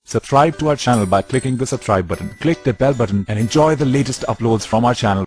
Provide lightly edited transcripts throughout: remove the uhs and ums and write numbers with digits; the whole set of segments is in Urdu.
Subscribe to our channel by clicking the subscribe button. Click the bell button and enjoy the latest uploads from our channel.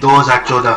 2014।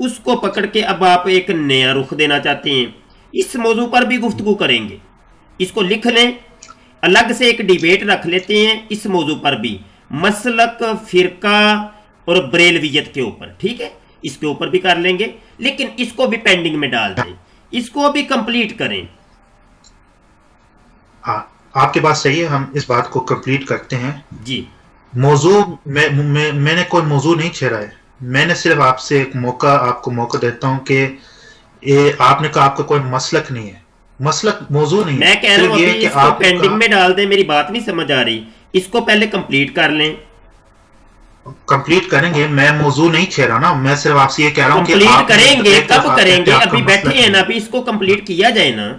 اس کو پکڑ کے اب آپ ایک نیا رخ دینا چاہتے ہیں. اس موضوع پر بھی گفتگو کریں گے. اس کو لکھ لیں, الگ سے ایک ڈیبیٹ رکھ لیتے ہیں اس موضوع پر بھی, مسلک, فرقہ اور بریلویت کے اوپر. ٹھیک ہے, اس کے اوپر بھی کر لیں گے, لیکن اس کو بھی پینڈنگ میں ڈال دیں, اس کو بھی کمپلیٹ کریں. ہاں آپ کی بات صحیح ہے, ہم اس بات کو کمپلیٹ کرتے ہیں. جی موضوع میں نے کوئی موضوع نہیں چھیڑا ہے, میں نے صرف آپ سے ایک موقع, آپ کو موقع دیتا ہوں کہ آپ نے کہا آپ کا کوئی مسلک نہیں ہے, مسلک موضوع نہیں ہے. میں کہہ رہا ہوں صرف یہ ابھی کہ اس کو آپ نے پینڈنگ کہا میں ڈال دیں. میری بات نہیں سمجھ آ رہی, اس کو پہلے کمپلیٹ کر لیں. کمپلیٹ کریں گے, میں موضوع نہیں چھیڑا نا, میں صرف آپ سے یہ کہہ رہا ہوں کہ کمپلیٹ آپ کریں گے. ایک کب طرف کریں آپ گے؟ کا ابھی مسلک بیٹھے ہیں نہیں نا, ہے. ابھی اس کو کمپلیٹ کیا جائے نا,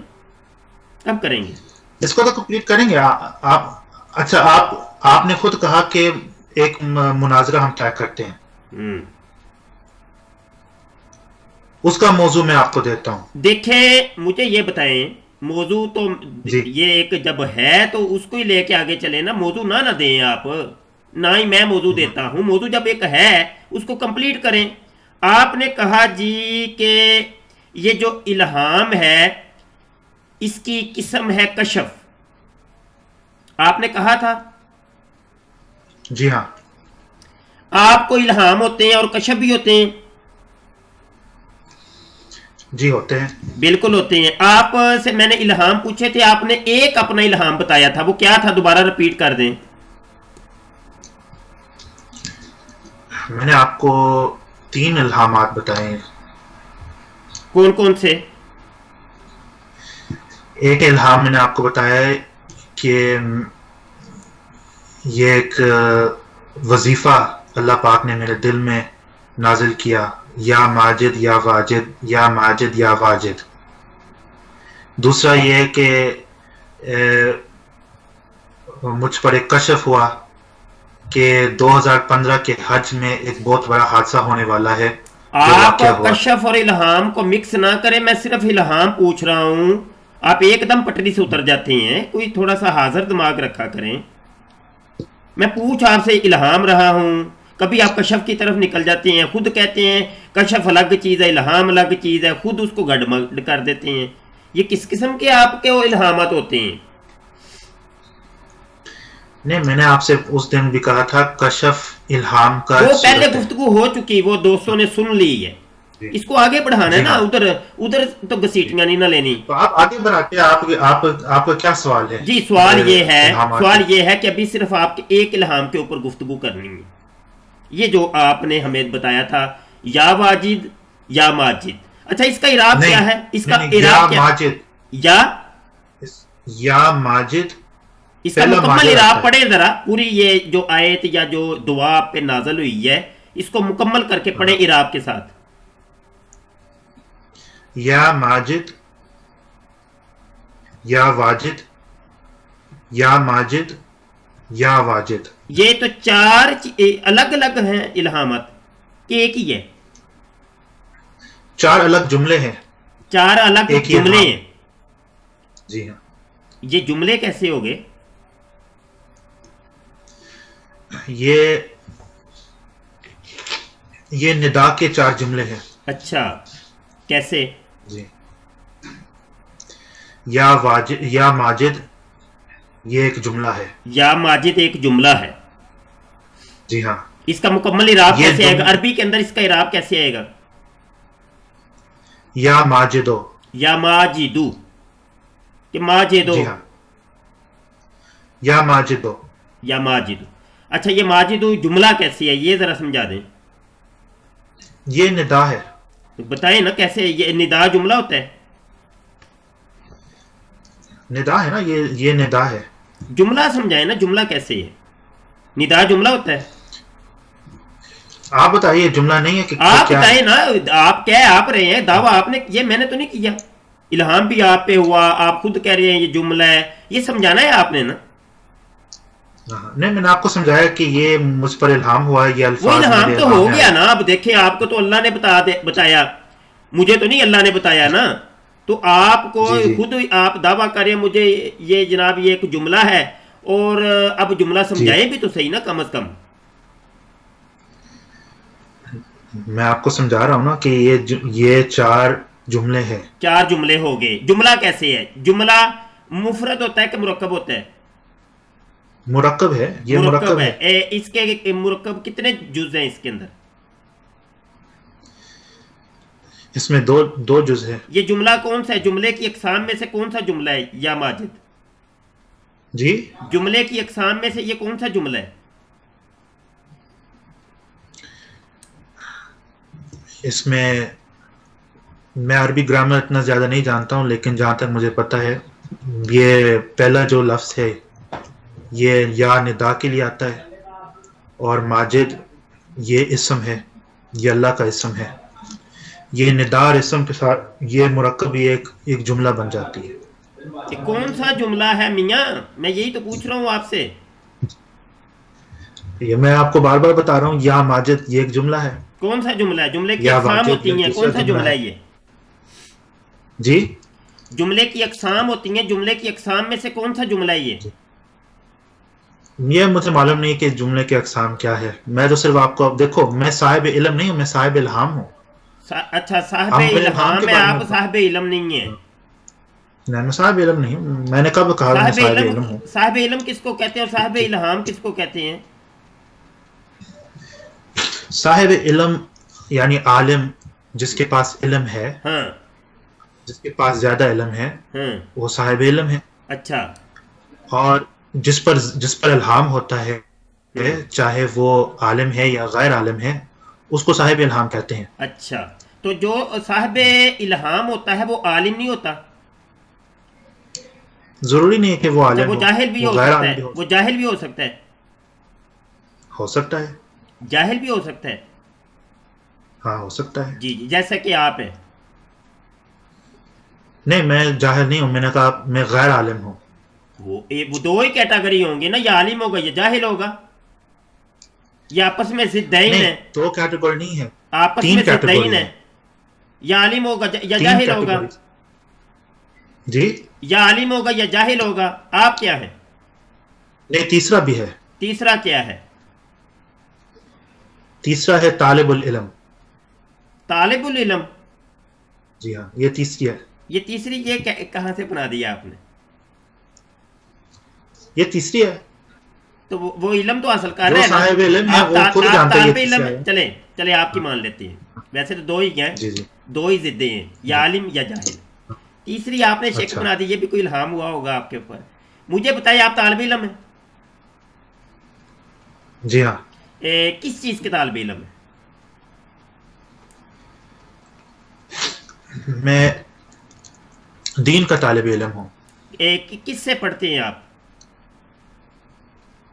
کب کریں گے؟ اس کو تو کمپلیٹ کریں گے آپ. اچھا آپ نے خود کہا کہ ایک مناظرہ ہم طے کرتے ہیں, اس کا موضوع میں آپ کو دیتا ہوں. دیکھیں مجھے یہ بتائیں, موضوع تو جی یہ ایک جب ہے تو اس کو ہی لے کے آگے چلے نا, موضوع نہ دیں آپ, نہ ہی میں موضوع دیتا ہوں. موضوع جب ایک ہے اس کو کمپلیٹ کریں. آپ نے کہا جی کہ یہ جو الہام ہے اس کی قسم ہے کشف, آپ نے کہا تھا. جی ہاں, آپ کو الہام ہوتے ہیں اور کشف بھی ہوتے ہیں. جی ہوتے ہیں, بالکل ہوتے ہیں. آپ سے میں نے الہام پوچھے تھے, آپ نے ایک اپنا الہام بتایا تھا, وہ کیا تھا؟ دوبارہ رپیٹ کر دیں. میں نے آپ کو 3 الہامات بتائے ہیں. کون کون سے؟ ایک الہام میں نے آپ کو بتایا ہے کہ یہ ایک وظیفہ اللہ پاک نے میرے دل میں نازل کیا, یا ماجد یا واجد, یا ماجد یا واجد. دوسرا یہ ہے کہ مجھ پر ایک کشف ہوا کہ 2015 کے حج میں ایک بہت بڑا حادثہ ہونے والا ہے. آپ کشف اور الہام کو مکس نہ کریں, میں صرف الہام پوچھ رہا ہوں. آپ ایک دم پٹری سے اتر جاتے ہیں, کوئی تھوڑا سا حاضر دماغ رکھا کریں. میں پوچھ آپ سے الہام رہا ہوں, کبھی آپ کشف کی طرف نکل جاتے ہیں, خود کہتے ہیں کشف الگ چیز ہے, الہام الگ چیز ہے, خود اس کو گڑبڑ کر دیتے ہیں. یہ کس قسم کے آپ کے وہ الہامات ہوتے ہیں؟ نہیں, میں نے آپ سے اس دن بھی کہا تھا کشف الہام کا وہ پہلے گفتگو ہو چکی, وہ دوستوں نے سن لی ہے. اس کو آگے بڑھانا ہے نا, ادھر تو گسیٹیاں نہیں نہ لینی. تو آپ آگے بڑھاتے ہیں, آپ کا کیا سوال ہے؟ جی سوال یہ ہے کہ ابھی صرف آپ کے ایک الہام کے اوپر گفتگو کرنی ہے. یہ جو آپ نے ہمیں بتایا تھا یا واجد یا ماجد, اچھا اس کا اعراب کیا ہے؟ اس کا اعراب کیا؟ یا ماجد, اس کا مکمل اعراب پڑھیں ذرا, پوری یہ جو آیت یا جو دعا آپ پہ نازل ہوئی ہے اس کو مکمل کر کے پڑھیں اعراب کے ساتھ. یا ماجد, یا واجد, یا ماجد, یا واجد. یہ تو 4 الگ الگ ہیں الہامات کہ ایک ہی ہے؟ 4 الگ جملے ہیں, 4 الگ جملے ہیں. جی ہاں. یہ جملے کیسے ہو گئے؟ یہ ندا کے 4 جملے ہیں. اچھا کیسے؟ جی, یا واجد, یا ماجد یہ ایک جملہ ہے. یا ماجد ایک جملہ ہے. جی ہاں. اس کا مکمل اعراب کیسے آئے گا؟ عربی کے اندر اس کا اعراب کیسے آئے گا؟ یا ماجدو, یا ماجدو, کہ ماجدو. جی ہاں, یا ماجدو, یا ماجدو. اچھا یہ ماجدو جملہ کیسی ہے یہ ذرا سمجھا دیں. یہ ندا ہے. بتائیں نا کیسے یہ ندا جملہ ہوتا ہے؟ ندا ہے نا, یہ ندا ہے. جملہ سمجھائیں نا, جملہ کیسے ہے؟ ندا جملہ ہوتا ہے؟ آپ بتائیے, جملہ نہیں ہے کہ آپ بتائیں نا, آپ کہہ آپ رہے ہیں, دعویٰ آپ نے, یہ میں نے تو نہیں کیا. الہام بھی آپ پہ ہوا, آپ خود کہہ رہے ہیں یہ جملہ ہے, یہ سمجھانا ہے آپ نے نا. نہیں, میں نے آپ کو سمجھایا کہ یہ مجھ پر الہام ہوا ہے, یہ الفاظ. وہ الہام تو ہو گیا نا. اب دیکھیں آپ کو تو اللہ نے بتایا, مجھے تو نہیں اللہ نے بتایا نا. تو آپ کو خود آپ دعویٰ کریں مجھے یہ جناب یہ ایک جملہ ہے, اور اب جملہ سمجھائیں بھی تو صحیح نا کم از کم. میں آپ کو سمجھا رہا ہوں نا کہ یہ 4 جملے ہیں. 4 جملے ہو گئے. جملہ کیسے ہے؟ جملہ مفرد ہوتا ہے کہ مرکب ہوتا ہے؟ مرکب ہے. یہ مرکب ہے. اس کے مرکب کتنے جز ہیں اس کے اندر؟ اس میں دو جز ہے. یہ جملہ کون سا ہے؟ جملے کی اقسام میں سے کون سا جملہ ہے یا ماجد؟ جی جملے کی اقسام میں سے یہ کون سا جملہ ہے؟ اس میں عربی گرامر اتنا زیادہ نہیں جانتا ہوں، لیکن جہاں تک مجھے پتا ہے یہ پہلا جو لفظ ہے یہ یا ندا کے لیے آتا ہے، اور ماجد یہ اسم ہے، یہ اللہ کا اسم ہے. یہ ندا اور اسم کے ساتھ یہ مرکب ہی ایک جملہ بن جاتی ہے. یہ کون سا جملہ ہے میاں؟ میں یہی تو پوچھ رہا ہوں آپ سے. یہ میں آپ کو بار بار بتا رہا ہوں، یا ماجد یہ ایک جملہ ہے. کون سا جملہ ہے؟ جملے کی یا اقسام واجد ہوتی یہ ہیں، دوسرا کون سا جملہ جملہ ہے. ہے یہ؟ جی جملے کی اقسام ہوتی ہیں، جملے کی اقسام میں سے کون سا جملہ ہے یہ؟ یہ مجھے معلوم نہیں کہ جملے کے اقسام کیا ہے. میں تو صرف آپ کو، دیکھو میں صاحب علم نہیں ہوں، میں صاحب الہام ہوں. اچھا صاحب ہم الہام کے ہے بارے آپ، میں صاحب علم نہیں ہے. نہیں، میں صاحب علم نہیں ہوں. میں نے کب کہا میں صاحب علم ہوں؟ صاحب علم کس کو کہتے ہیں اور صاحب الہام کس کو کہتے ہیں؟ صاحب علم یعنی عالم، جس کے پاس علم ہے، ہاں جس کے پاس زیادہ علم ہے ہاں. وہ صاحب علم ہے. اچھا. اور جس پر الہام ہوتا ہے، چاہے وہ عالم ہے یا غیر عالم ہے، اس کو صاحب الہام کہتے ہیں. اچھا، تو جو صاحب الہام ہوتا ہے وہ عالم نہیں ہوتا؟ ضروری نہیں ہے کہ وہ اچھا، عالم وہ ہو، جاہل بھی وہ ہو غیر سکتا عالم ہے، بھی وہ جاہل بھی ہو سکتا ہے، ہو سکتا ہے. جاہل بھی ہو سکتا ہے. ہاں ہو سکتا ہے. جی جی، جیسا کہ آپ ہیں. نہیں، میں جاہل نہیں ہوں، میں نے کہا میں غیر عالم ہوں. وہ دو ہی کیٹیگری ہوں گی نا، یا عالم ہوگا یا جاہل ہوگا، یا آپس میں ضدین نہیں، ہیں. 2 کیٹیگری نہیں ہے، آپس 3 میں ضدین کیٹیگری ہیں، ہے. یا عالم ہوگا یا 3 جاہل ہوگا. کیٹیگری. جی یا عالم ہوگا یا جاہل ہوگا. آپ کیا ہیں؟ نہیں، تیسرا بھی ہے. تیسرا کیا ہے؟ تیسرا ہے طالب العلم. طالب العلم. جی ہاں، یہ تیسری ہے. یہ تیسری یہ کہاں سے بنا دیا آپ نے؟ یہ تیسری ہے. تو وہ علم تو حاصل کر جو رہے ہیں نا. صاحب علم ہے آپ وہ خود جانتا ہے یہ طالب تیسری علم، ہے. چلے آپ کی مان لیتے ہیں. ویسے تو دو ہی ہیں، جی جی. دو ہی ضدیں ہیں، یا عالم یا جاہل. تیسری آپ نے شک اچھا. بنا دی. یہ بھی کوئی الہام ہوا ہوگا آپ کے اوپر. مجھے بتائیے، آپ طالب علم ہیں؟ جی ہاں. کس چیز کے طالب علم ہیں؟ میں دین کا طالب علم ہوں. کس سے پڑھتے ہیں آپ؟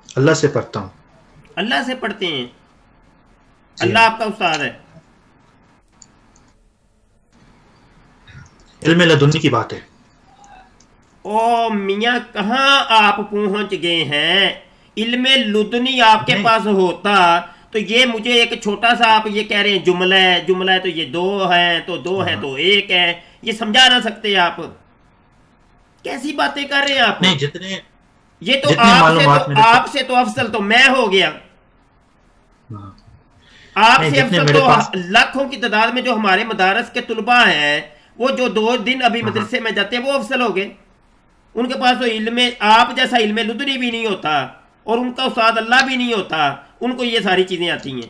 اللہ سے پڑھتا ہوں. اللہ سے پڑھتے ہیں. جی اللہ ہاں. آپ کا استاد ہے؟ علم لدنی کی بات ہے. او میاں، کہاں آپ پہنچ گئے ہیں؟ علم لدنی آپ کے نہیں. پاس ہوتا تو یہ مجھے ایک چھوٹا سا آپ یہ کہہ رہے ہیں جملہ ہے تو یہ 2 ہیں، تو 2 ہیں تو 1 ہے، یہ سمجھا نہ سکتے آپ؟ کیسی باتیں کر رہے ہیں آپ؟ نہیں، جتنے یہ تو معلومات میرے آپ سے تو افضل تو میں ہو گیا. ہاں. آپ نہیں، سے جتنے افضل میرے تو پاس. لاکھوں کی تعداد میں جو ہمارے مدارس کے طلباء ہیں، وہ جو 2 دن ابھی ہاں. مدرسے میں جاتے ہیں وہ افضل ہو گئے. ان کے پاس تو علم آپ جیسا علم لدنی بھی نہیں ہوتا، اور ان کا استاد اللہ بھی نہیں ہوتا. ان کو یہ ساری چیزیں آتی ہیں.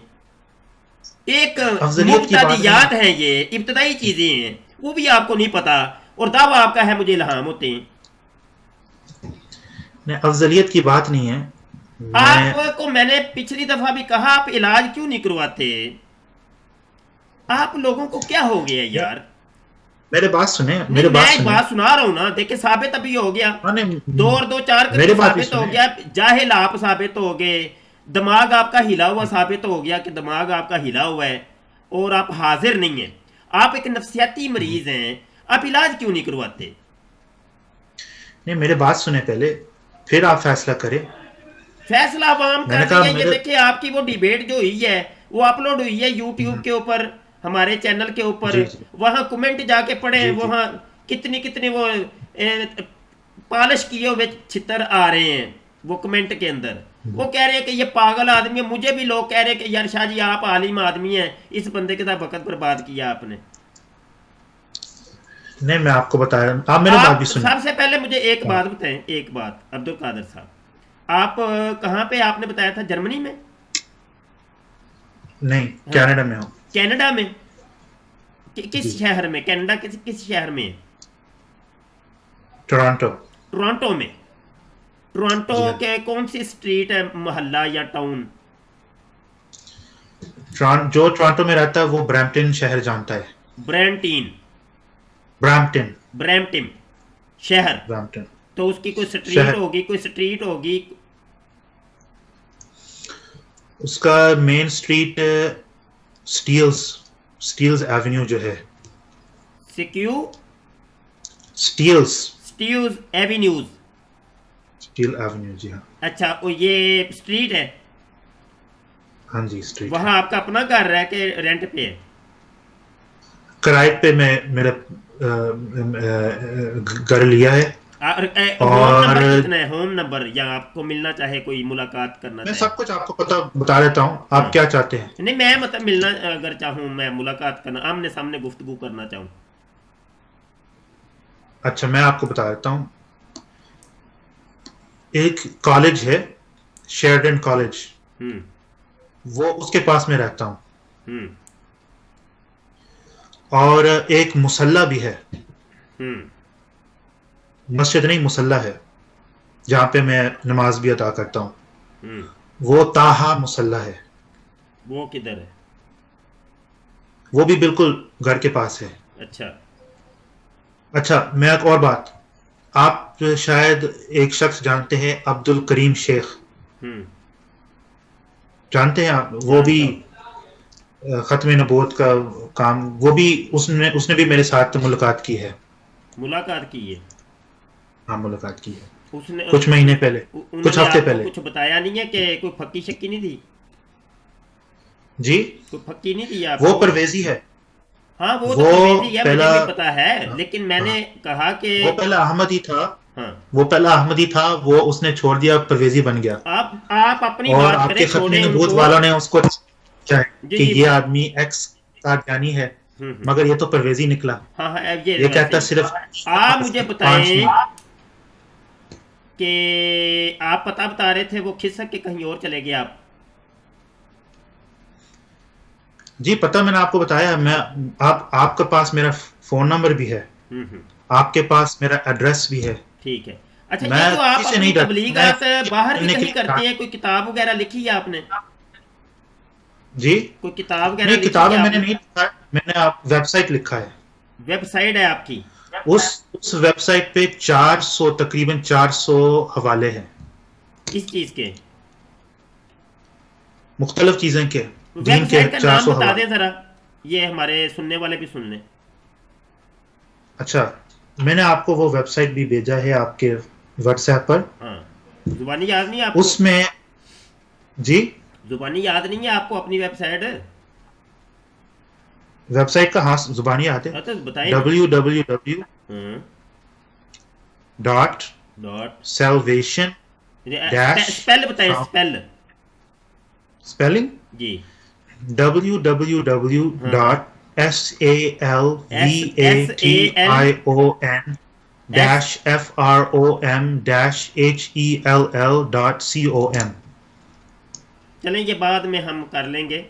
ایک افضلیت کی بات نہیں مبتدیات ہیں، یہ ابتدائی چیزیں ہیں، وہ بھی آپ کو نہیں پتا، اور دعویٰ آپ کا ہے مجھے الہام ہوتے ہیں. نہیں، افضلیت کی بات نہیں ہے. آپ کو میں نے پچھلی دفعہ بھی کہا، آپ علاج کیوں نہیں کرواتے؟ آپ لوگوں کو کیا ہو گیا یار؟ میرے بات سنیں، نہیں، میرے بات میں سنیں. بات سنا رہا ہوں نا. دیکھیں، ثابت ابھی ہو گیا. ہاں، نہیں، 2 اور 2 4 کر میرے کے بات بھی ثابت ہو سنیں. گیا. جاہل آپ ثابت ہو گئے، دماغ آپ کا ہلا ہوا ثابت ہو گیا کہ دماغ آپ کا ہلا ہوا ہے، اور آپ حاضر نہیں ہیں. آپ ایک نفسیاتی مریض ہیں، آپ علاج کیوں نہیں کرواتے؟ نہیں، میرے بات سنیں پہلے، پھر آپ فیصلہ کریں. فیصلہ عوام میں نے کر کہا رہی ہے. یہ میرے. دیکھیں، آپ کی وہ ڈیبیٹ جو ہوئی ہے وہ اپلوڈ ہوئی ہے یوٹیوب کے اوپر، ہمارے چینل کے اوپر. جی جی وہاں کمنٹ جا کے پڑھیں، جی جی. وہاں کتنی وہ پالش کیے ہوئے چھتر آ رہے ہیں وہ کمنٹ کے اندر. وہ کہہ رہے ہیں کہ یہ پاگل آدمی ہے. مجھے بھی لوگ کہہ رہے ہیں کہ یار شاہ جی آپ عالم آدمی ہیں, اس بندے کے ساتھ وقت برباد کیا آپ نے. نہیں میں آپ کو بتایا, آپ میری بات بھی سنیں. سب سے پہلے مجھے ایک بات بتائیں, ایک بات عبد القادر صاحب, آپ کہاں پہ آپ نے بتایا تھا, جرمنی میں؟ نہیں, کینیڈا میں ہوں. کینیڈا میں کس جی. شہر میں؟ کینیڈا کس شہر میں ہے؟ ٹورانٹو. ٹورانٹو میں. ٹورانٹو جی ہاں. کے کون سی اسٹریٹ ہے, محلہ یا ٹاؤن؟ جو ٹورانٹو میں رہتا ہے وہ برامپٹن شہر جانتا ہے. برینٹین. برامپٹن. برامپٹن شہر. برامپٹن تو اس کی کوئی سٹریٹ شہر. ہوگی, کوئی سٹریٹ ہوگی. اس کا مین اسٹریٹ سٹیلز ایونیو جو ہے. سٹیلز سٹیوز ایوینیوز. سٹیل ایونیو, جی ہاں. اچھا, وہ یہ اسٹریٹ ہے. ہاں جی اسٹریٹ. وہاں آپ کا اپنا گھر ہے کہ رینٹ پہ ہے؟ کرائے پہ میں میرا گھر لیا ہے. ہوم اور نمبر کتنا ہے, ہوم نمبر, یا آپ کو ملنا چاہے, کوئی ملاقات کرنا میں چاہے؟ سب کچھ آپ کو بتا دیتا ہوں, آپ کیا چاہتے ہیں. نہیں, میں مطلب ملنا اگر چاہوں, میں ملاقات کرنا, آمنے سامنے گفتگو کرنا چاہوں. اچھا میں آپ کو بتا دیتا ہوں. ایک کالج ہے, شیرڈن کالج, ہوں وہ اس کے پاس میں رہتا ہوں. ہوں اور ایک مصلی بھی ہے, ہوں مسجد نہیں مصلی ہے, جہاں پہ میں نماز بھی ادا کرتا ہوں. ہوں وہ تاہا مصلی ہے. وہ کدھر ہے؟ وہ بھی بالکل گھر کے پاس ہے. اچھا. اچھا میں ایک اور بات, آپ شاید ایک شخص جانتے ہیں عبد الکریم شیخ, ہوں جانتے ہیں آپ؟ وہ بھی جانتا ختم نبوت کا کام, وہ بھی اس نے بھی میرے ساتھ ملاقات کی ہے. ملاقات کی ہے. ہاں ملاقات کی ہے, اس نے کچھ مہینے پہلے, انہوں کچھ نے ہفتے آپ کو پہلے. کچھ بتایا نہیں ہے کہ کوئی پھکی شکی نہیں تھی؟ جی کوئی پھکی نہیں تھی آپ وہ کو؟ پرویزی ہے. ہاں وہ تو وہ پرویزی ہے, مجھے پہلا, بھی پتا ہے, لیکن میں ہاں, نے کہا کہ وہ پہلا احمدی تھا. ہاں, وہ پہلا احمدی تھا, وہ اس نے چھوڑ دیا, پرویزی بن گیا. آپ اپنی اور بات آپ کریں, کے ختم چھوڑیں ان نبوت کو. والوں نے اس کو کیا ہے جی کہ جی یہ آدمی ایکس قادیانی ہے, مگر یہ تو پرویزی نکلا. ہاں ہاں, یہ ویسے کہتا ہی. صرف آپ مجھے 5 بتائیں نہیں. کہ آپ پتہ بتا رہے تھے, وہ کھسک کے کہیں اور چلے گئے آپ. جی پتہ میں نے آپ کو بتایا, میں آپ کے پاس میرا فون نمبر بھی ہے, آپ کے پاس میرا ایڈریس بھی ہے. ٹھیک ہے. اچھا, میں یہ جو کسی آپ سے اپنی نہیں ڈرتا, میں تبلیغات باہر بھی کرنے کے کہیں لیے کرتے ہیں, کوئی کتاب وغیرہ لکھی ہے آپ نے؟ جی کوئی کتاب وغیرہ نہیں, لکھی ہے کتابیں میں آپ نے نے؟ نہیں لکھا ہے, میں نے ویب سائٹ لکھا ہے. ویب سائٹ ہے آپ کی؟ اس ویب سائٹ پہ تقریباً 400 حوالے ہیں. کس چیز کے؟ مختلف چیزیں کے, ویب دین کے سائٹ کا نام 400 بتا حوالے. دیں ذرا, یہ ہمارے سننے والے بھی سن لیں. اچھا میں نے آپ کو وہ ویب سائٹ بھی بھیجا ہے آپ کے واٹس ایپ پر. ہاں, زبانی یاد نہیں ہے آپ کو؟ اس میں جی زبانی یاد نہیں ہے آپ کو اپنی ویب سائٹ؟ ویب سائٹ کا ہاں زبانی آتے, تو بتائیں نا. www dot dot salvation dash spell بتائیں, اسپیل. اسپیلنگ جی www ہاں ہاں, dot SALVATION dash FROM dash HELL.com. چلیں یہ بعد میں ہم کر لیں گے.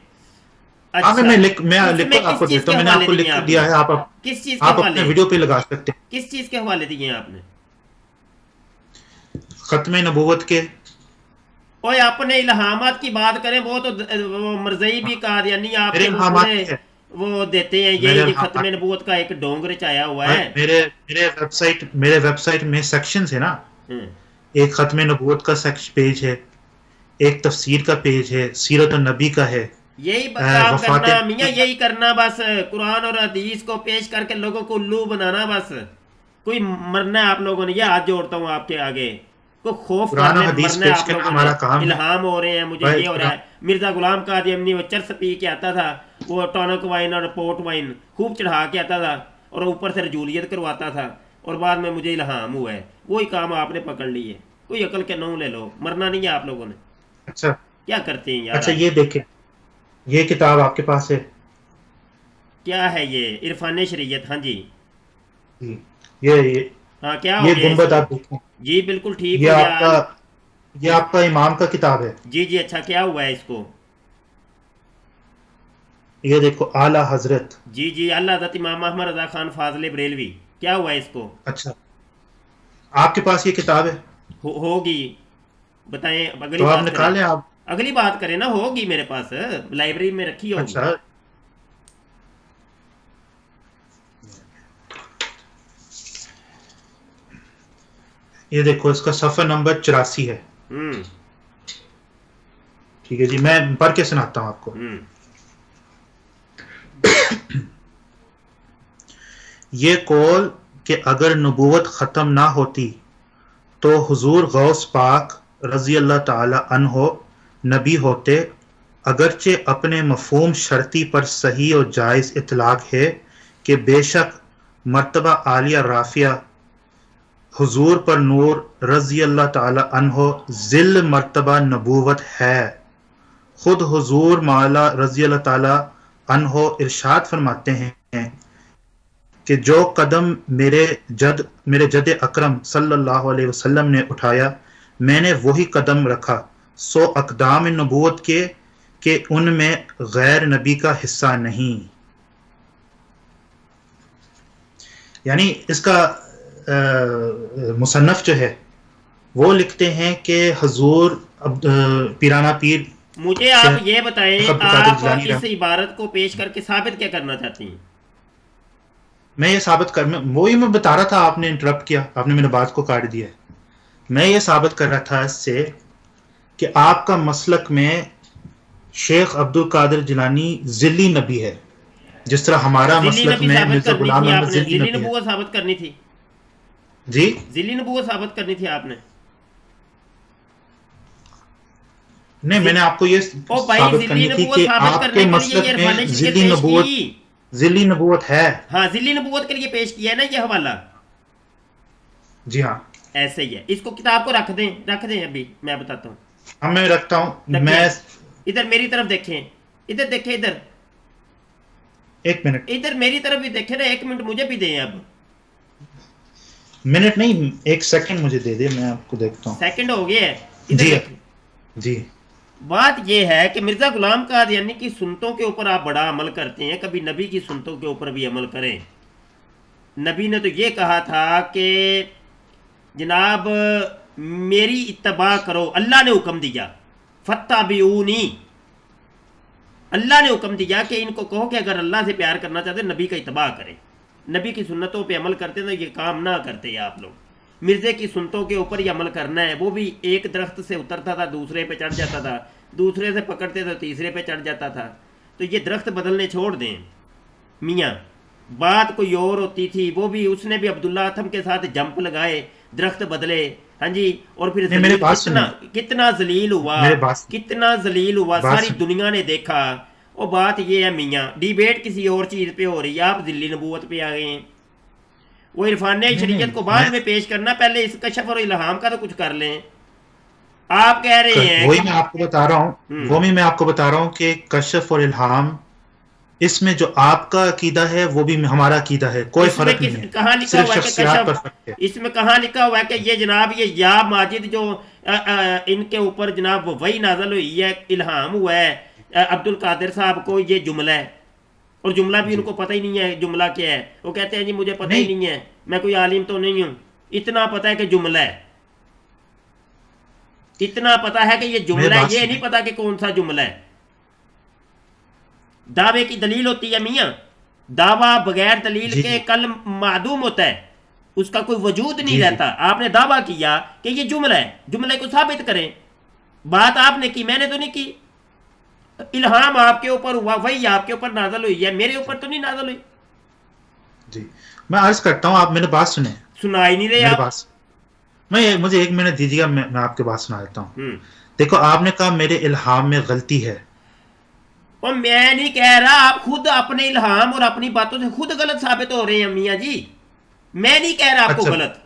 ہاں اچھا, میں لکھ اس میں کر آپ کو کس چیز دیتا کے ہوں, میں نے آپ حوالے کو دیے لکھ آپ دیا نے؟ ہے, کس چیز کے آپ حوالے, اپنے ویڈیو پہ لگا سکتے ہیں. کس چیز کے حوالے دیے ہیں آپ نے؟ ختم نبوت کے. اوے اپنے الہامات کی بات کریں, وہ تو مرزئی بھی قادیانی آپ میرے کے وہ الہامات پورے بھی ہے, وہ دیتے ہیں, میرے یہ ختم الہامات, نبوت کا ایک ڈونگر چایا ہوا ہے. میرے ویب سائٹ میں سیکشنز ہے نا, ایک ختم نبوت کا پیج ہے, ایک تفسیر کا پیج ہے, سیرت النبی کا ہے, یہی کام وفات کرنا میاں, نبی کا. یہی کرنا بس, قرآن اور حدیث کو پیش کر کے لوگوں کو الو بنانا بس. کوئی مرنا ہے آپ لوگوں نے, یہ ہاتھ جوڑتا ہوں آپ کے آگے, کوئی خوف قرآن و کرنے حدیث مرنا ہے پیش آپ کرنا لوگوں نے, ہمارا کام ہے الہام ہو رہے ہیں مجھے, بھائی. یہ ہو رہا ہے. مرزا غلام قادیانی وہ چرس پی کے آتا تھا, وہ ٹونک وائن اور پورٹ وائن خوب چڑھا کے آتا تھا, اور اوپر سے رجولیت کرواتا تھا, اور بعد میں مجھے الہام ہوا ہے. وہی کام آپ نے پکڑ لی ہے. کوئی عقل کے نوں لے لو, مرنا نہیں ہے آپ لوگوں نے. اچھا کیا کرتے ہیں یار اچھا، آپ؟ یہ دیکھیں، یہ کتاب آپ کے پاس ہے؟ کیا ہے یہ؟ عرفان شریعت، ہاں جی. جی، یہ ہاں کیا ہو یہ گیا اس گنبد کو؟ آپ دیکھیں، جی بالکل ٹھیک یہ ہو آپ گیا. کا یہ آپ کا امام کا کتاب ہے. جی جی اچھا کیا ہوا ہے اس کو؟ یہ دیکھو، اعلی حضرت. جی جی اللہ حضرت امام احمد رضا خان فاضل بریلوی، کیا ہوا ہے اس کو؟ اچھا، آپ کے پاس یہ کتاب ہے ہوگی. بتائیں اب اگلی تو آپ بات کریں. نکالیں آپ. اگلی بات کریں نا، ہوگی میرے پاس، لائبریری میں رکھی ہوگی. اچھا، یہ دیکھو، اس کا صفحہ نمبر 84 ہے. ہوں ٹھیک ہے جی، میں پڑھ کے سناتا ہوں آپ کو. ہوں یہ قول کہ اگر نبوت ختم نہ ہوتی تو حضور غوث پاک رضی اللہ تعالی عنہ نبی ہوتے، اگرچہ اپنے مفہوم شرطی پر صحیح اور جائز اطلاق ہے کہ بے شک مرتبہ عالیہ رافعہ حضور پر نور رضی اللہ تعالی عنہ ذل مرتبہ نبوت ہے. خود حضور مولا رضی اللہ تعالی عنہ ارشاد فرماتے ہیں کہ جو قدم میرے جد اکرم صلی اللہ علیہ وسلم نے اٹھایا، میں نے وہی قدم رکھا، سو اقدام نبوت کے کہ ان میں غیر نبی کا حصہ نہیں. یعنی اس کا مصنف جو ہے وہ لکھتے ہیں کہ حضور پیرانہ پیر مجھے آپ یہ بتائیں، شیخ عبد القادر آپ جیلانی اس عبارت کو پیش کر کے ثابت کیا کرنا چاہتی ہیں؟ میں یہ ثابت وہی میں بتا رہا تھا، آپ نے انٹرپٹ کیا، آپ نے میرے بات کو کاٹ دیا ہے. میں یہ ثابت کر رہا تھا اس سے کہ آپ کا مسلک میں شیخ عبد القادر جیلانی ذلی نبی ہے، جس طرح ہمارا ذیلی مسلک نبی میں ثابت مرزا کرنی غلام تھی آپ احمد نے، ذلی ذیلی نبی ہے. نبوت ثابت کرنی تھی. جی ذیلی نبوت ثابت کرنی تھی آپ نے. نہیں، میں نے آپ کو یہ او بھائی ثابت ذیلی کرنی تھی نبوت کہ ثابت آپ کے کرنے کے لیے یہ مسلک میں عرفان شریعت پیش کی. ذلی نبوت ہے. ہاں ذیلی نبوت کے لیے پیش کیا ہے نا یہ حوالہ. جی ہاں، ایسے ہی ہے. اس کو کتاب کو رکھ دیں ابھی میں بتاتا ہوں. اب میں رکھتا ہوں. میں رکھیں، ادھر میری طرف دیکھیں، ادھر دیکھیں، ادھر ایک منٹ ادھر میری طرف بھی دیکھیں نا. 1 منٹ مجھے بھی دیں. اب منٹ نہیں، 1 سیکنڈ مجھے دے دے، میں آپ کو دیکھتا ہوں. سیکنڈ ہو گیا ہے. ادھر جی دیکھیں. جی بات یہ ہے کہ مرزا غلام قادیانی کی سنتوں کے اوپر آپ بڑا عمل کرتے ہیں، کبھی نبی کی سنتوں کے اوپر بھی عمل کریں. نبی نے تو یہ کہا تھا کہ جناب میری اتباع کرو، اللہ نے حکم دیا فتبعونی. اللہ نے حکم دیا کہ ان کو کہو کہ اگر اللہ سے پیار کرنا چاہتے نبی کا اتباع کریں، نبی کی سنتوں پہ عمل کرتے تو یہ کام نہ کرتے آپ لوگ. مرزے کی سنتوں کے اوپر ہی عمل کرنا ہے. وہ بھی ایک درخت سے اترتا تھا دوسرے پہ چڑھ جاتا تھا، دوسرے سے پکڑتے تو تیسرے پہ چڑھ جاتا تھا. تو یہ درخت بدلنے چھوڑ دیں میاں. بات کوئی اور ہوتی تھی، وہ بھی اس نے بھی عبداللہ اتھم کے ساتھ جمپ لگائے، درخت بدلے، ہاں جی. اور پھر نہیں، میرے بات سنیں، کتنا ذلیل ہوا، میرے بات کتنا ذلیل ہوا، بات ساری سنیں. دنیا نے دیکھا. اور بات یہ ہے میاں، ڈیبیٹ کسی اور چیز پہ ہو رہی ہے، آپ ذلی نبوت پہ آ گئے ہیں. وہ عرفان نہیں، شریعت کو بعد میں پیش کرنا، پہلے اس کشف اور الہام کا تو کچھ کر لیں. آپ کہہ رہے ہیں وہی میں آپ کو بتا رہا ہوں، میں آپ کو بتا رہا ہوں کہ کشف اور الہام، اس میں جو آپ کا عقیدہ ہے وہ بھی ہمارا عقیدہ ہے، کوئی اس میں فرق نہیں ہے، کہاں لکھا صرف ہوا ہے کہ شخصیات پر کشف، فرق ہے. اس میں کہاں لکھا ہوا ہے کہ یہ جناب یہ یا ماجد جو ان کے اوپر جناب وہی نازل ہوئی ہے، الہام ہوا ہے عبد القادر صاحب کو یہ جملہ ہے. اور جملہ بھی ان جی کو پتہ ہی نہیں ہے جملہ کیا ہے. وہ کہتے ہیں جی مجھے پتہ ہی نہیں ہے، میں کوئی عالم تو نہیں ہوں. اتنا پتہ ہے کہ جملہ ہے، اتنا پتہ ہے کہ یہ جملہ ہے، یہ نہیں پتہ کہ کون سا جملہ ہے. دعوے کی دلیل ہوتی ہے میاں، دعویٰ بغیر دلیل کے کل معدوم ہوتا ہے، اس کا کوئی وجود نہیں رہتا. آپ نے دعویٰ کیا کہ یہ جملہ ہے، جملے کو ثابت کریں. بات آپ نے کی، میں نے تو نہیں کی. الہام آپ کے اوپر ہوا، وہی آپ کے اوپر نازل ہوئی ہے، میرے اوپر تو نہیں نازل ہوئی. جی میں عرض کرتا ہوں، آپ میرے بات سنیں. سنا ہی نہیں رہے میرے آپ. پاس مجھے 1 منٹ دیجیے گا، میں آپ کے بات سنا دیتا ہوں. ہوں. دیکھو، آپ نے کہا میرے الہام میں غلطی ہے. اور میں نہیں کہہ رہا، آپ خود اپنے الہام اور اپنی باتوں سے خود غلط ثابت ہو رہے ہیں میاں جی. میں نہیں کہہ رہا آپ کو اچھا غلط،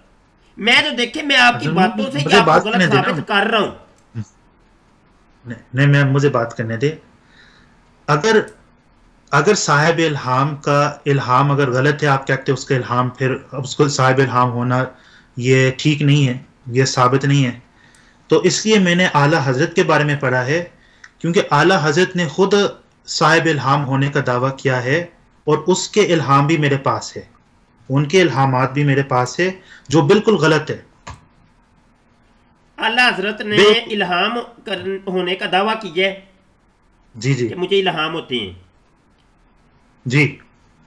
میں تو دیکھیں میں آپ کی باتوں سے ہی مجھے آپ کو بات غلط کرنے دینا. ثابت کر رہا ہوں. نہیں میں مجھے بات کرنے دے. اگر صاحب الہام کا الہام اگر غلط ہے، آپ کہتے ہیں اس کا الہام، پھر اس کو صاحب الہام ہونا یہ ٹھیک نہیں ہے، یہ ثابت نہیں ہے. تو اس لیے میں نے اعلیٰ حضرت کے بارے میں پڑھا ہے، کیونکہ اعلیٰ حضرت نے خود صاحب الہام ہونے کا دعویٰ کیا ہے، اور اس کے الہام بھی میرے پاس ہے، ان کے الہامات بھی میرے پاس ہے جو بالکل غلط ہے. اللہ حضرت نے الہام ہونے کا دعویٰ کیا ہے جی جی کہ مجھے الہام ہوتے ہیں. جی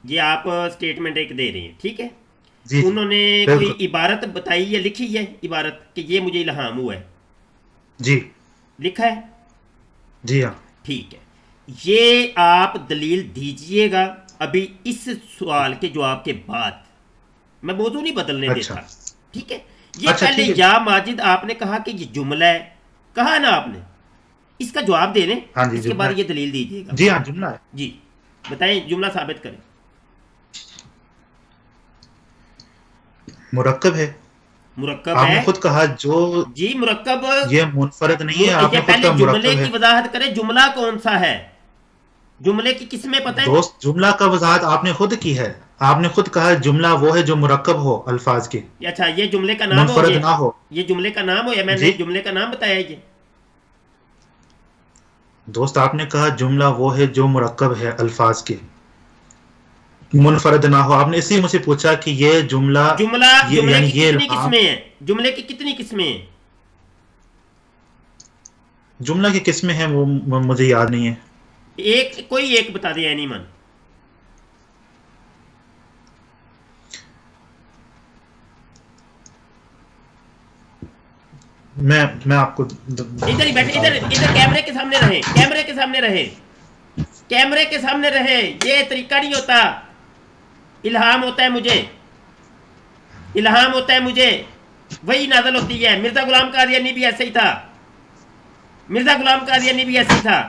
یہ آپ سٹیٹمنٹ ایک دے رہے ہیں، ٹھیک ہے. جی انہوں نے بالکل. کوئی عبارت بتائی ہے، لکھی ہے عبارت کہ یہ مجھے الہام ہوا ہے؟ جی لکھا ہے؟ جی ہاں ٹھیک ہے. یہ آپ دلیل دیجئے گا ابھی اس سوال کے جواب کے بعد. میں موضوع نہیں بدلنے اچھا دیتا، ٹھیک ہے. یہ اچھا پہلے ٹھیک ہے. یا ماجد آپ نے کہا کہ یہ جملہ ہے، کہا نا آپ نے، اس کا جواب دے لیں، ہاں جی اس کے جملہ بعد ہے. یہ دلیل دیجیے گا. جی ہاں جملہ ہے. جی بتائیں، جملہ ثابت کریں. مرکب ہے. مرکب آپ ہے. نے خود کہا جو جی مرکب. یہ منفرد نہیں ہے، آپ یہ نے خود پہلے کہا جملے مرکب ہے. کی وضاحت کریں، جملہ کون سا ہے؟ جملے کی قسمیں پتہ ہے؟ دوست جملہ کا وضاحت آپ نے خود کی ہے. آپ نے خود کہا جملہ وہ ہے جو مرکب ہو الفاظ کے، اچھا یہ جملے کا نام ہو، منفرد نہ ہو. یہ جملے کا نام ہو، یا میں نے جی جملے کا نام بتایا یہ؟ دوست آپ نے کہا جملہ وہ ہے جو مرکب ہے الفاظ کے، منفرد نہ ہو. آپ نے اسی مجھ سے پوچھا کہ یہ جملہ جملے یعنی کی یہ کتنی الہام. قسمیں ہیں؟ جملے کی کتنی قسمیں ہیں؟ جملہ کی قسمیں ہیں وہ مجھے یاد نہیں ہے. کوئی ایک بتا دیں اینی من. میں آپ کو ادھر ہی بیٹھے، ادھر کیمرے کے سامنے رہیں، کیمرے کے سامنے رہیں، کیمرے کے سامنے رہیں. یہ طریقہ نہیں ہوتا. الہام ہوتا ہے مجھے، الہام ہوتا ہے مجھے، وہی نازل ہوتی ہے. مرزا غلام قادیانی بھی ایسے ہی تھا، مرزا غلام قادیانی بھی ایسے ہی تھا.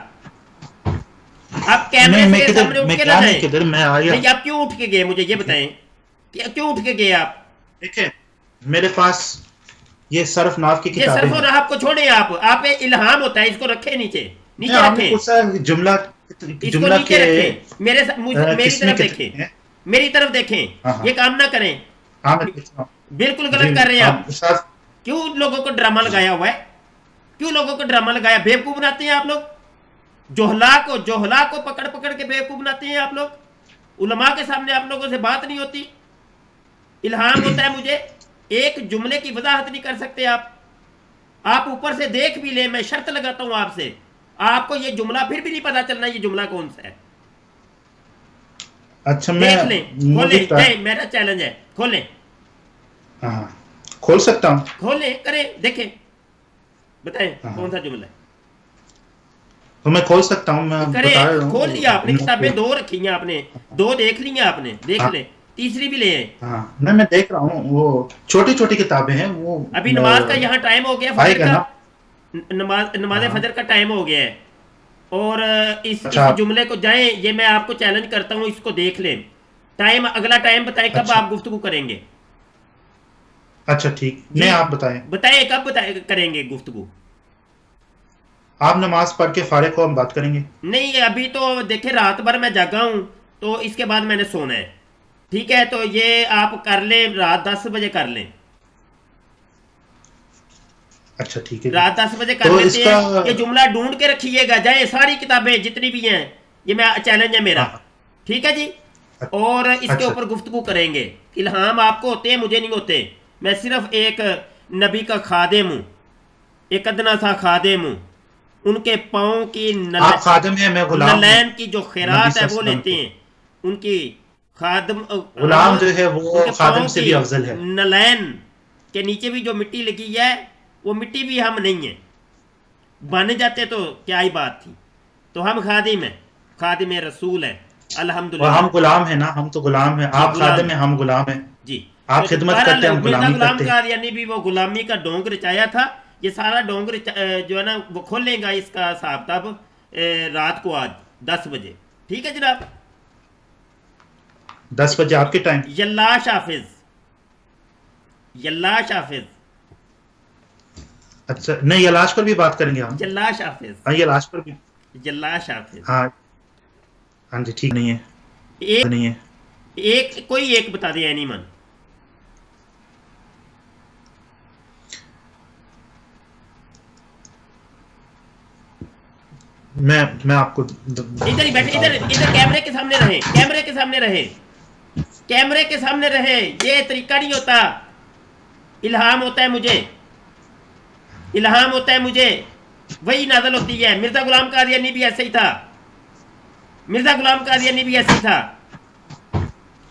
آپ کیمرے سے سامنے اٹھ کے نہ جائیں. کدھر میں آیا. نہیں آپ کیوں اٹھ کے گئے مجھے یہ بتائیں، کیوں اٹھ کے گئے آپ؟ دیکھیں میرے پاس یہ صرف ناف کی یہ کتابیں صرف و ہیں. نحو کو چھوڑیں، آپ الہام ہوتا ہے، اس کو رکھیں نیچے، نیچے آپ نے رکھیں، پوچھا جملہ اس کو نیچے رکھیں. میری قسمیں طرف دیکھیں، کتنی ہیں. میری طرف دیکھیں. ہاں ہاں یہ کام نہ کریں، ہاں میں دیکھ رہا ہوں. بالکل جی غلط کر رہے ہیں آپ. استاد کیوں لوگوں کو ڈرامہ لگایا ہوا ہے؟ کیوں لوگوں کو ڈرامہ لگایا؟ بیوقوف بناتے ہیں آپ لوگ. جوہلا کو پکڑ پکڑ کے بیوقوف بناتے ہیں آپ لوگ. علماء کے سامنے آپ لوگوں سے بات نہیں ہوتی. الہام ہوتا ہے مجھے، ایک جملے کی وضاحت نہیں کر سکتے آپ اوپر سے دیکھ بھی لیں، میں شرط لگاتا ہوں آپ سے، آپ کو یہ جملہ پھر بھی نہیں پتا چلنا یہ جملہ کون سا ہے. اچھا میں دیکھ لیں، کھولیں، نہیں میرا چیلنج ہے، کھولیں. ہاں کھول سکتا ہوں. کھولیں، کریں، دیکھیں، بتائیں ہاں کون سا جملہ ہے. تو میں کھول سکتا ہوں، میں کریں، بتا رہا ہوں. کھول لیا آپ نے، کتابیں 2 رکھی ہیں آپ نے، 2 دیکھ لی ہیں آپ نے، دیکھ لیں، تیسری بھی لے آئیں. ہاں میں دیکھ رہا ہوں. وہ چھوٹی چھوٹی کتابیں ہیں وہ. ابھی نماز کا یہاں ٹائم ہو گیا، آئے فجر گا کا، نا. نماز فجر کا ٹائم ہو گیا ہے. اور اس اچھا جملے کو جائیں، یہ میں آپ کو چیلنج کرتا ہوں، اس کو دیکھ لیں. ٹائم، اگلا ٹائم بتائیں کب اچھا آپ گفتگو کریں گے. اچھا ٹھیک، جی نہیں آپ بتائیں. بتائیں کب کریں گے گفتگو. آپ نماز پڑھ کے فارغ ہو، ہم بات کریں گے. نہیں ابھی تو دیکھیں رات بھر میں جاگا ہوں، تو اس کے بعد میں نے سونا ہے، ٹھیک ہے. تو یہ آپ کر لیں، رات 10 بجے کر لیں. اچھا ٹھیک ہے. رات 10 بجے کر تو اس لیتے کا ہیں. یہ جملہ ڈھونڈ کے رکھیے گا، جائیں ساری کتابیں جتنی بھی ہیں، یہ میں چیلنج ہے میرا، ٹھیک ہے جی. اور اس کے اچھا اوپر گفتگو کریں گے. الہام آپ کو ہوتے ہیں، مجھے نہیں ہوتے. میں صرف ایک نبی کا خادم ہوں، ایک ادنا سا خادم ہوں. ان کے پاؤں کی آپ خادم ہیں، میں غلام ہوں. نلین کی جو خیرات ہے نبی صلی وہ اللہ علیہ لیتے وسلم ہیں. ان کی خادم غلام جو ہے وہ ان کے خادم پاؤں سے کی بھی افضل ہے. نلین کے نیچے بھی جو مٹی لگی ہے، وہ مٹی بھی ہم نہیں ہیں. بن جاتے تو کیا ہی بات تھی. تو ہم خادم ہیں، خادم رسول ہیں، اور الحمدللہ. ہم غلام ہیں نا، ہم تو غلام ہیں. آپ خادم ہیں، ہم غلام ہیں. جی آپ خدمت کرتے ہیں، ہم مرزا غلامی غلام کرتے ہیں. قادیانی بھی وہ غلامی کا ڈونگ رچایا تھا. یہ سارا ڈونگ جو ہے نا وہ کھولیں گا اس کا حساب کتاب رات کو، آج 10 بجے، ٹھیک ہے جناب. 10 بجے آپ کے ٹائم. یلاش حافظ، یلاش حافظ. اچھا نہیں، علاج پر بھی بات کریں گے ہم. جلاش حافظ، ہاں یہ علاج پر بھی. جلاش حافظ. ہاں ہاں جی ٹھیک نہیں ہے. ایک نہیں ہے. ایک کوئی ایک بتا دیں اینی من. میں آپ کو ادھر ہی بیٹھے، ادھر ادھر کیمرے کے سامنے رہے، کیمرے کے سامنے رہے، کیمرے کے سامنے رہے. یہ طریقہ نہیں ہوتا. الہام ہوتا ہے مجھے، الہام ہوتا ہے مجھے، وہی نازل ہوتی ہے. مرزا غلام قادیانی بھی ایسے ہی تھا، مرزا غلام قادیانی بھی ایسے ہی تھا.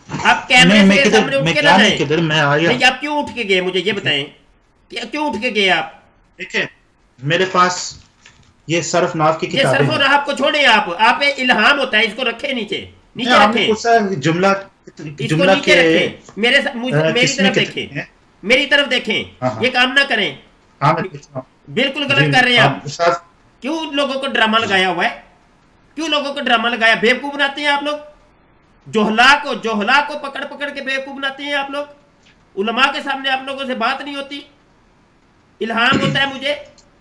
آپ کیمرے نہیں، میں سے کدھر، سامنے اٹھ میں کے نہ کیا جائیں. نہیں کدھر، میں آیا. نہیں آپ کیوں اٹھ کے گئے مجھے یہ بتائیں، کیوں اٹھ کے گئے آپ؟ دیکھیں میرے پاس یہ صرف ناف کی یہ کتابیں صرف و ہیں. راحت کو چھوڑیں آپ پہ الہام ہوتا ہے، اس کو رکھیں نیچے، نیچے آپ نے رکھیں، پوچھا جملہ اس کو نیچے کے رکھیں. میری کس میں طرف دیکھیں، کتنے ہیں. میری طرف دیکھیں. ہاں ہاں یہ کام نہ کریں، ہاں میں دیکھ رہا ہوں. بالکل جی غلط کر رہے ہیں آپ. استاد کیوں لوگوں کو ڈرامہ لگایا ہوا ہے؟ کیوں لوگوں کو ڈرامہ لگایا؟ بیوقوف بناتے ہیں آپ لوگ. جوہلا کو پکڑ پکڑ کے بیوقوف بناتے ہیں آپ لوگ. علماء کے سامنے آپ لوگوں سے بات نہیں ہوتی. الہام ہوتا ہے مجھے،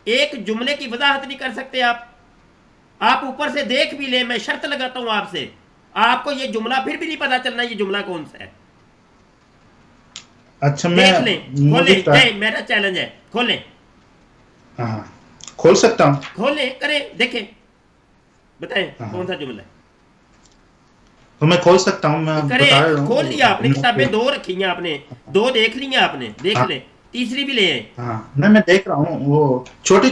ایک جملے کی وضاحت نہیں کر سکتے آپ اوپر سے دیکھ بھی لیں، میں شرط لگاتا ہوں آپ سے، آپ کو یہ جملہ پھر بھی نہیں پتا چلنا یہ جملہ کون سا ہے. اچھا میں دیکھ لیں، کھولیں. نہیں میرا چیلنج ہے، کھولیں. ہاں کھول سکتا ہوں. کھولیں، کریں، دیکھیں، بتائیں ہاں کون سا جملہ ہے. تو میں کھول سکتا ہوں، میں کریں، بتا رہا ہوں. کھول لیا آپ نے، کتابیں 2 رکھی ہیں آپ نے، 2 دیکھ لی ہیں آپ نے، دیکھ ہاں لیں، تیسری بھی لے آئیں. ہاں میں دیکھ رہا ہوں. وہ چھوٹی